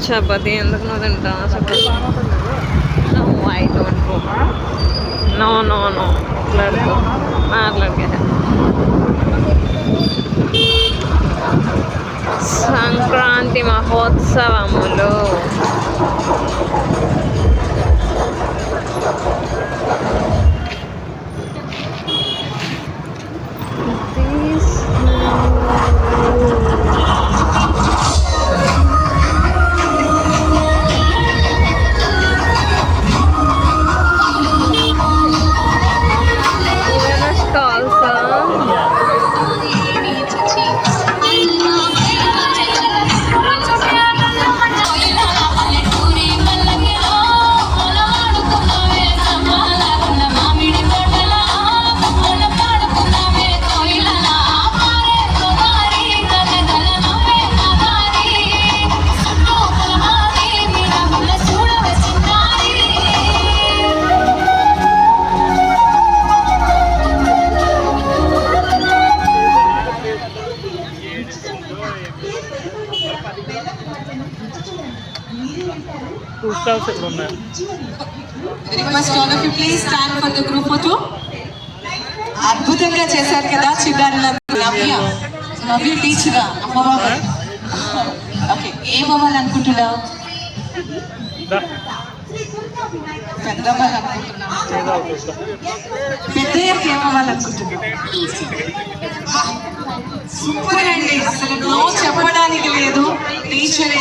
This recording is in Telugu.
చపాతి ఎందుకు నువ్వు తింటావు చపాతి? I don't go. No no no మాట్లాడుకో మాట్లాడకే. సంక్రాంతి మహోత్సవములు అద్భుతంగా చేశారు కదా చిన్నారి నవ్య టీచర్ ఓకే ఏమవ్వాలనుకుంటున్నావు? పెద్దయ్యకి ఏమవ్వాలనుకుంటున్నావు? సూపర్ అండి, అసలు నో చెప్పడానికి లేదు. టీచర్